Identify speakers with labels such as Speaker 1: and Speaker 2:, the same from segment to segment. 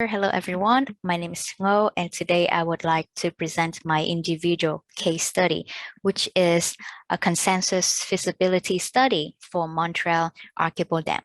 Speaker 1: Hello everyone, my name is Ngo and today I would like to present my individual case study, which is a consensus feasibility study for Montreal Archipel Dam.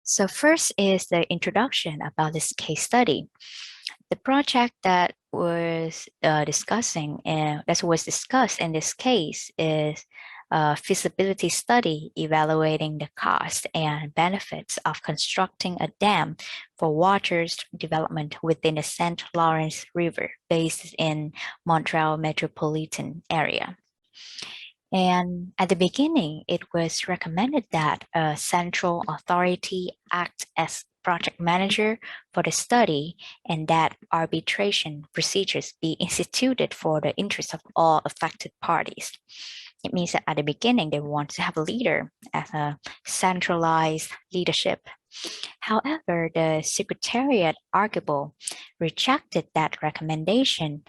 Speaker 1: So first is the introduction about this case study. The project that was discussed in this case is a feasibility study evaluating the cost and benefits of constructing a dam for water development within the St. Lawrence River based in Montreal metropolitan area. And at the beginning, it was recommended that a central authority act as project manager for the study and that arbitration procedures be instituted for the interest of all affected parties. It means that at the beginning, they want to have a leader as a centralized leadership. However, the Secretariat Archipel rejected that recommendation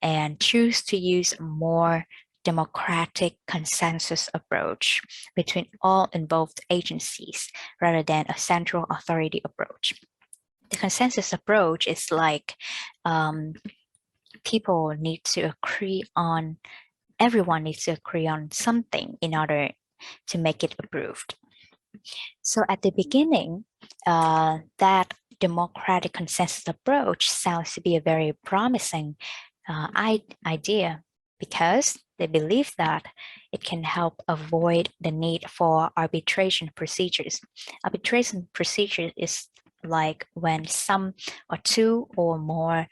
Speaker 1: and choose to use a more democratic consensus approach between all involved agencies rather than a central authority approach. The consensus approach is like people need to agree on, everyone needs to agree on something in order to make it approved. So at the beginning, that democratic consensus approach sounds to be a very promising idea because they believe that it can help avoid the need for arbitration procedures. Arbitration procedure is like when some or two or more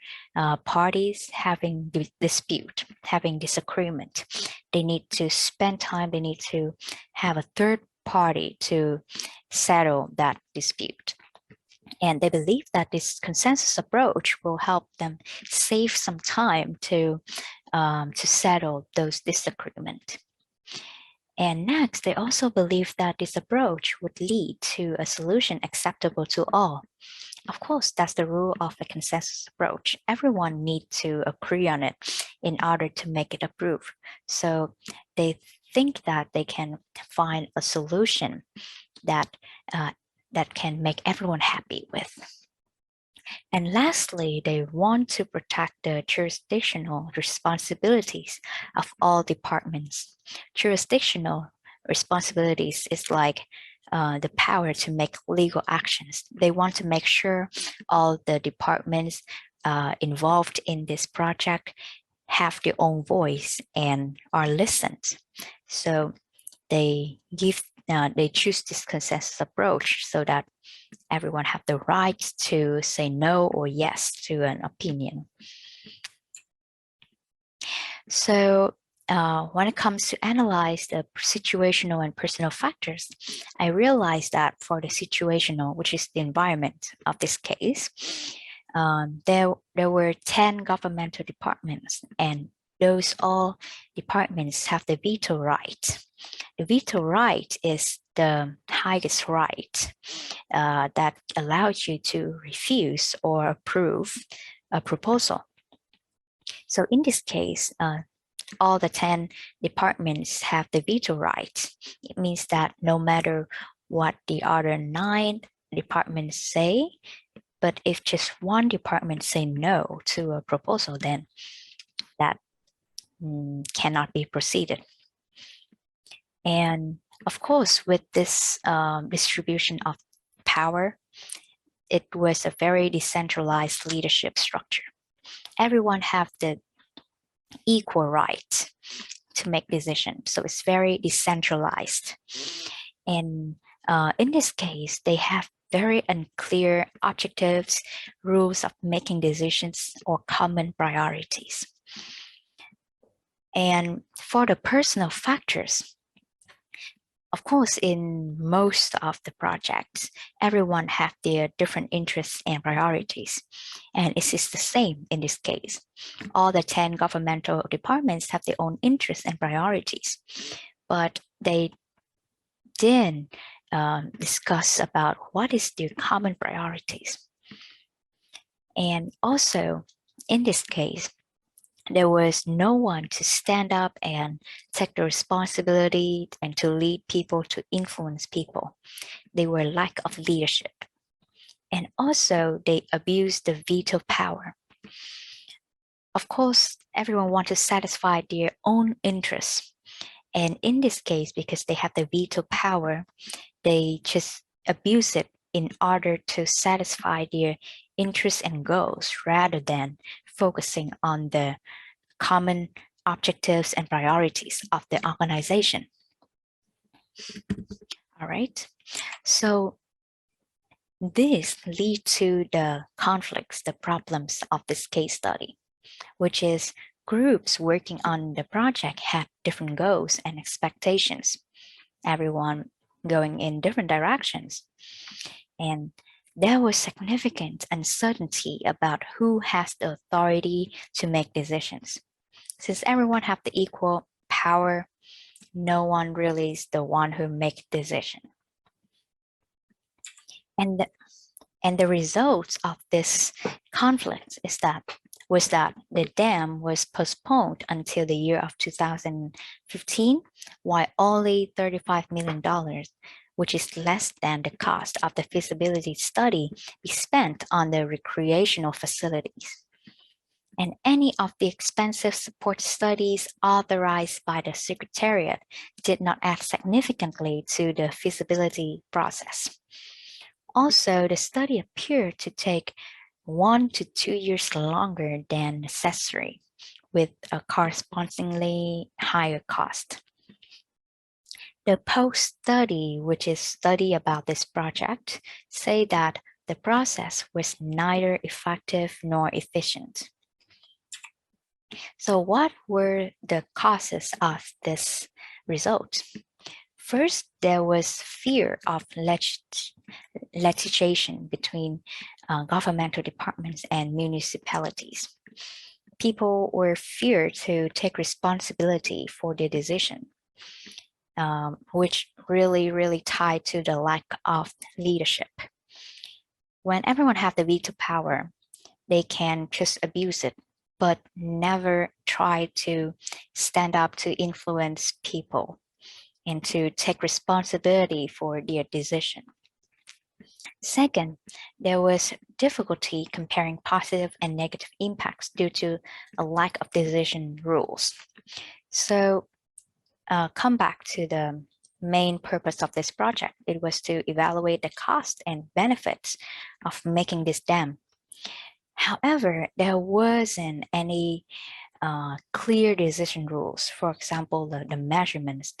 Speaker 1: parties having dispute, having disagreement, they need to spend time, they need to have a third party to settle that dispute. And they believe that this consensus approach will help them save some time to settle those disagreements. And next, they also believe that this approach would lead to a solution acceptable to all. Of course, that's the rule of the consensus approach. Everyone needs to agree on it in order to make it approved. So they think that they can find a solution that that can make everyone happy with. And lastly, they want to protect the jurisdictional responsibilities of all departments. Jurisdictional responsibilities is like the power to make legal actions. They want to make sure all the departments involved in this project have their own voice and are listened. So they choose this consensus approach so that everyone have the right to say no or yes to an opinion. So when it comes to analyze the situational and personal factors, I realized that for the situational, which is the environment of this case, there were 10 governmental departments, and those all departments have the veto right. The veto right is the highest right that allows you to refuse or approve a proposal. So in this case, all the 10 departments have the veto right. It means that no matter what the other 9 departments say, but if just one department say no to a proposal, then that cannot be proceeded. And of course, with this distribution of power, it was a very decentralized leadership structure. Everyone have the equal right to make decisions, so it's very decentralized. And in this case, they have very unclear objectives, rules of making decisions, or common priorities. And for the personal factors, of course, in most of the projects, everyone have their different interests and priorities. And it is the same in this case. All the 10 governmental departments have their own interests and priorities, but they didn't discuss about what is their common priorities. And also, in this case, there was no one to stand up and take the responsibility and to lead people, to influence people. They were lack of leadership. And also they abuse the veto power. Of course, everyone wants to satisfy their own interests. And in this case, because they have the veto power, they just abuse it in order to satisfy their interests and goals rather than focusing on the common objectives and priorities of the organization. All right. So this leads to the conflicts, the problems of this case study, which is groups working on the project have different goals and expectations, everyone going in different directions. And there was significant uncertainty about who has the authority to make decisions. Since everyone have the equal power, no one really is the one who makes decision. And the results of this conflict was that the dam was postponed until the year of 2015, while only $35 million, which is less than the cost of the feasibility study, be spent on the recreational facilities. And any of the expensive support studies authorized by the Secretariat did not add significantly to the feasibility process. Also, the study appeared to take 1 to 2 years longer than necessary, with a correspondingly higher cost. The post-study, which is study about this project, say that the process was neither effective nor efficient. So what were the causes of this result? First, there was fear of litigation between governmental departments and municipalities. People were feared to take responsibility for their decision, which really tied to the lack of leadership. When everyone have the veto power, they can just abuse it, but never try to stand up to influence people and to take responsibility for their decision. Second, there was difficulty comparing positive and negative impacts due to a lack of decision rules. So come back to the main purpose of this project. It was to evaluate the cost and benefits of making this dam. However, there wasn't any clear decision rules. For example, the measurements,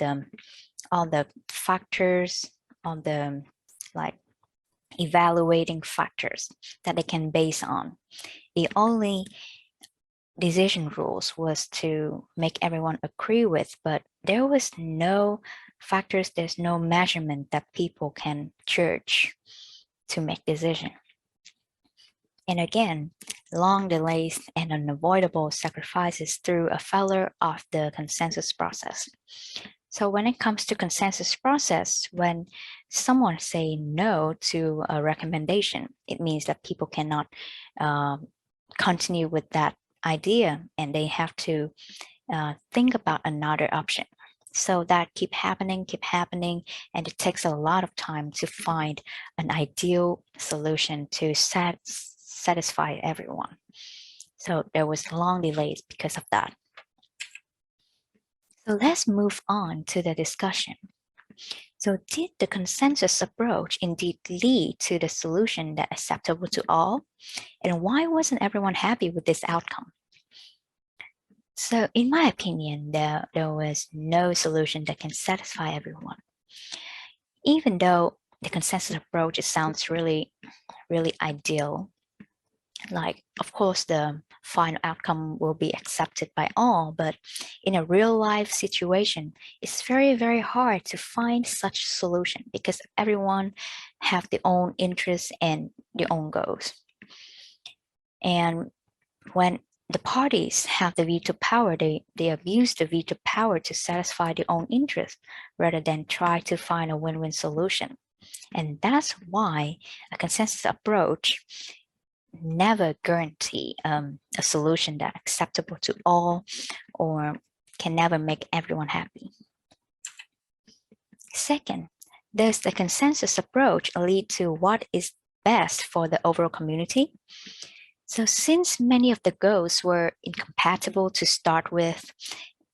Speaker 1: all the factors, on the like evaluating factors that they can base on. The only decision rules was to make everyone agree with, but there was no factors, there's no measurement that people can judge to make decision. And again, long delays and unavoidable sacrifices through a failure of the consensus process. So when it comes to consensus process, when someone say no to a recommendation, it means that people cannot continue with that idea and they have to think about another option. So that keep happening, and it takes a lot of time to find an ideal solution to satisfy everyone. So there was long delays because of that. So let's move on to the discussion. So did the consensus approach indeed lead to the solution that acceptable to all? And why wasn't everyone happy with this outcome? So in my opinion, there was no solution that can satisfy everyone. Even though the consensus approach, it sounds really ideal. Like, of course, the final outcome will be accepted by all, but in a real life situation, it's very hard to find such solution because everyone have their own interests and their own goals. And when the parties have the veto power, they abuse the veto power to satisfy their own interests rather than try to find a win-win solution. And that's why a consensus approach never guarantee a solution that's acceptable to all or can never make everyone happy. Second, does the consensus approach lead to what is best for the overall community. So since many of the goals were incompatible to start with,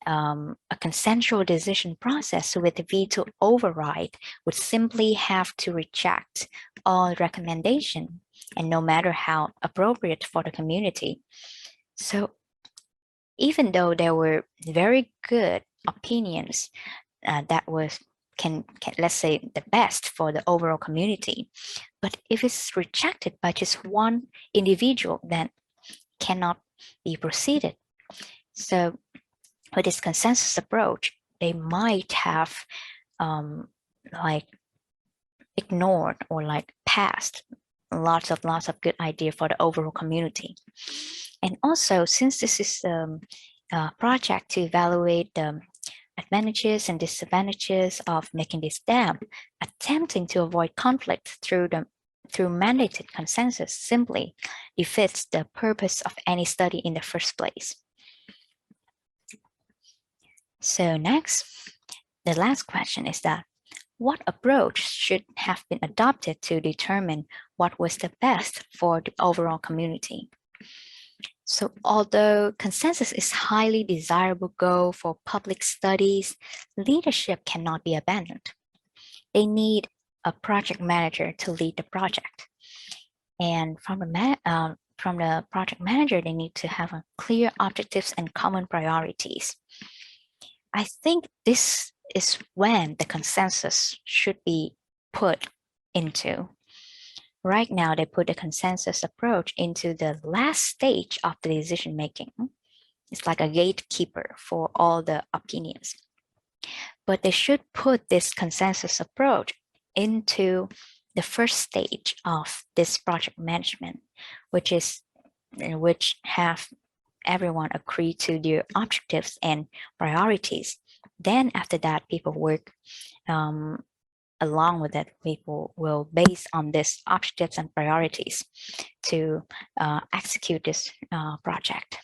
Speaker 1: a consensual decision process with a veto override would simply have to reject all recommendation, and no matter how appropriate for the community. So even though there were very good opinions that was can let's say the best for the overall community, but if it's rejected by just one individual, then cannot be proceeded. So with this consensus approach, they might have like ignored or like passed lots of good idea for the overall community. And also, since this is a project to evaluate the advantages and disadvantages of making this dam, attempting to avoid conflict through mandated consensus simply defeats the purpose of any study in the first place. So next, the last question is that what approach should have been adopted to determine what was the best for the overall community? So although consensus is a highly desirable goal for public studies, leadership cannot be abandoned. They need a project manager to lead the project. And from the project manager, they need to have clear objectives and common priorities. I think this is when the consensus should be put into. Right now, they put the consensus approach into the last stage of the decision making. It's like a gatekeeper for all the opinions. But they should put this consensus approach into the first stage of this project management, which have everyone agree to their objectives and priorities. Then after that, people work along with it. People will base on these objectives and priorities to execute this project.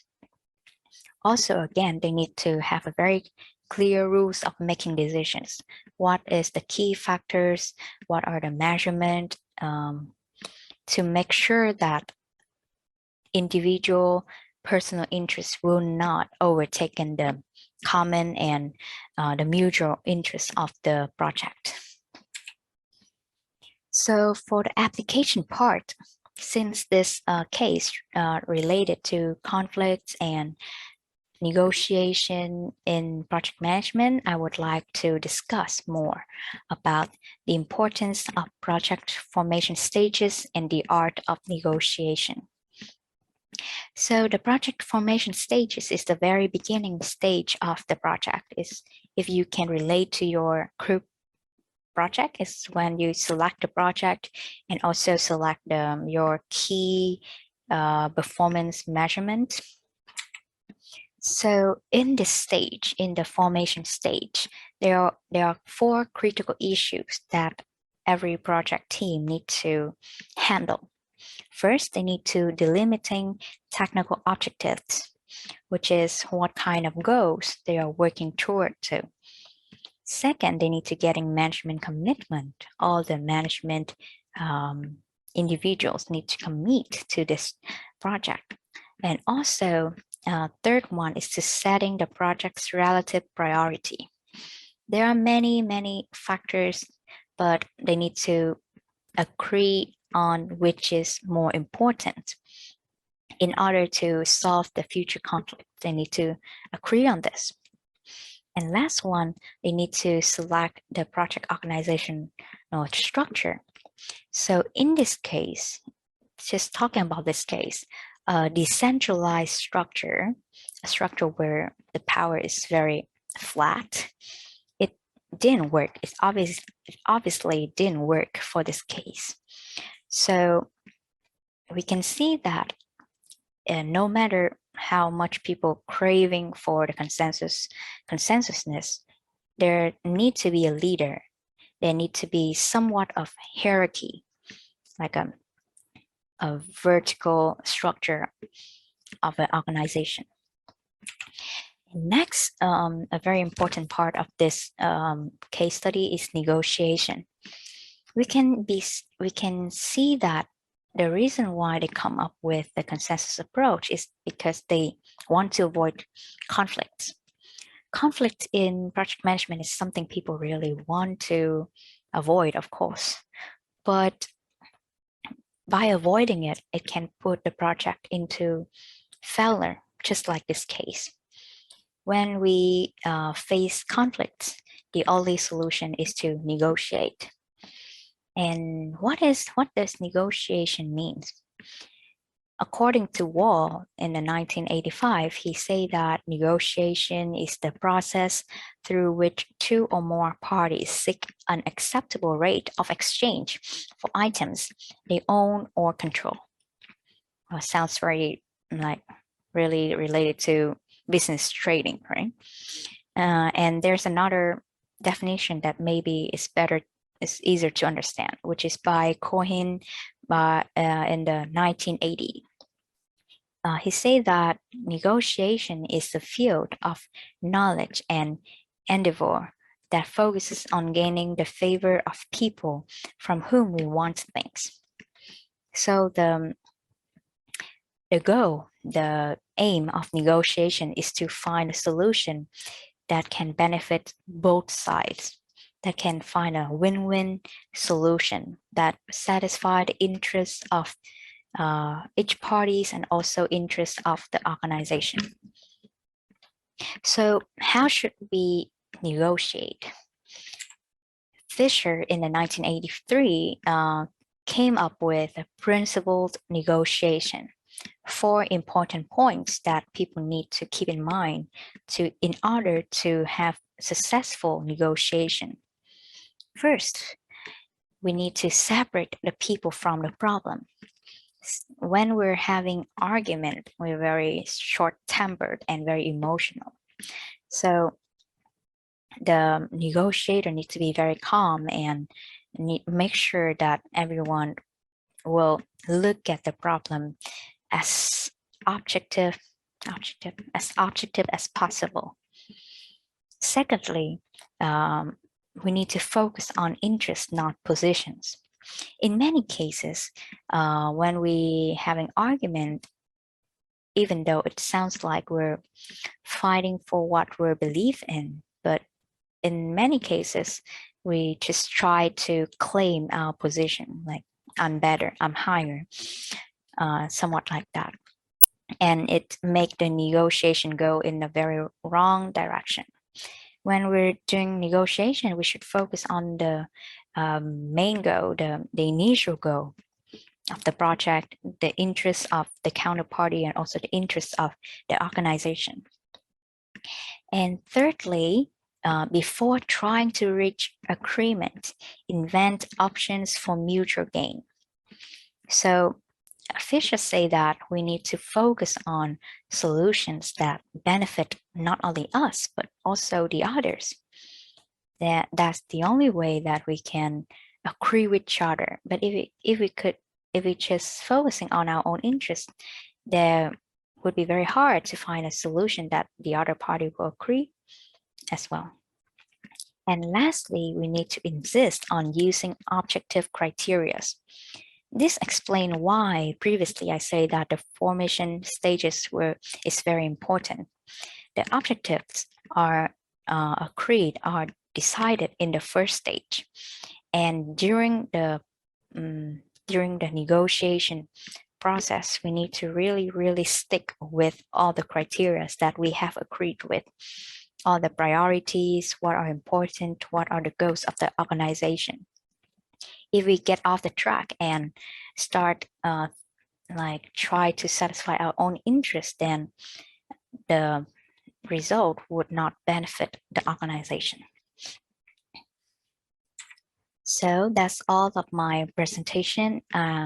Speaker 1: Also, again, they need to have a very clear rules of making decisions. What is the key factors? What are the measurement to make sure that individual personal interests will not overtake the common and the mutual interests of the project. So for the application part, since this case related to conflicts and negotiation in project management, I would like to discuss more about the importance of project formation stages and the art of negotiation. So the project formation stages is the very beginning stage of the project. Is if you can relate to your group project, is when you select the project and also select your key performance measurement. So in this stage, in the formation stage, there are 4 critical issues that every project team needs to handle. First, they need to delimiting technical objectives, which is what kind of goals they are working toward to. Second, they need to getting management commitment. All the management individuals need to commit to this project. And also, third one is to setting the project's relative priority. There are many factors, but they need to agree on which is more important. In order to solve the future conflict, they need to agree on this. And last one, they need to select the project organizational structure. So in this case, just talking about this case, a decentralized structure, a structure where the power is very flat, it didn't work. It obviously didn't work for this case. So we can see that no matter how much people craving for the consensusness, there need to be a leader. There need to be somewhat of hierarchy, like a vertical structure of an organization. Next, a very important part of this case study is negotiation. We can see that the reason why they come up with the consensus approach is because they want to avoid conflicts. Conflict in project management is something people really want to avoid, of course, but by avoiding it, it can put the project into failure, just like this case. When we face conflicts, the only solution is to negotiate. And what does negotiation means? According to Wall in the 1985, he said that negotiation is the process through which two or more parties seek an acceptable rate of exchange for items they own or control. Well, sounds very like really related to business trading, right? And there's another definition that maybe is easier to understand, which is by Cohen in the 1980s. He said that negotiation is the field of knowledge and endeavor that focuses on gaining the favor of people from whom we want things. So the goal, the aim of negotiation is to find a solution that can benefit both sides, that can find a win-win solution that satisfies the interests of each parties and also interests of the organization. So how should we negotiate? Fisher in the 1983 came up with a principled negotiation. 4 important points that people need to keep in mind in order to have successful negotiation. First, we need to separate the people from the problem. When we're having argument, we're very short-tempered and very emotional. So the negotiator needs to be very calm and make sure that everyone will look at the problem as objective as possible. Secondly, we need to focus on interests, not positions. In many cases, when we have an argument, even though it sounds like we're fighting for what we believe in, but in many cases, we just try to claim our position, like I'm better, I'm higher, somewhat like that. And it make the negotiation go in a very wrong direction. When we're doing negotiation, we should focus on the main goal, the initial goal of the project, the interests of the counterparty, and also the interests of the organization. And thirdly, before trying to reach agreement, invent options for mutual gain. So Fisher say that we need to focus on solutions that benefit not only us, but also the others. That's the only way that we can agree with each other. But if we just focusing on our own interests, there would be very hard to find a solution that the other party will agree as well. And lastly, we need to insist on using objective criteria. This explains why previously I say that the formation stages is very important. The objectives are agreed, are decided in the first stage, and during the negotiation process, we need to really stick with all the criteria that we have agreed with, all the priorities, what are important, what are the goals of the organization. If we get off the track and start try to satisfy our own interest, then the result would not benefit the organization. So that's all of my presentation.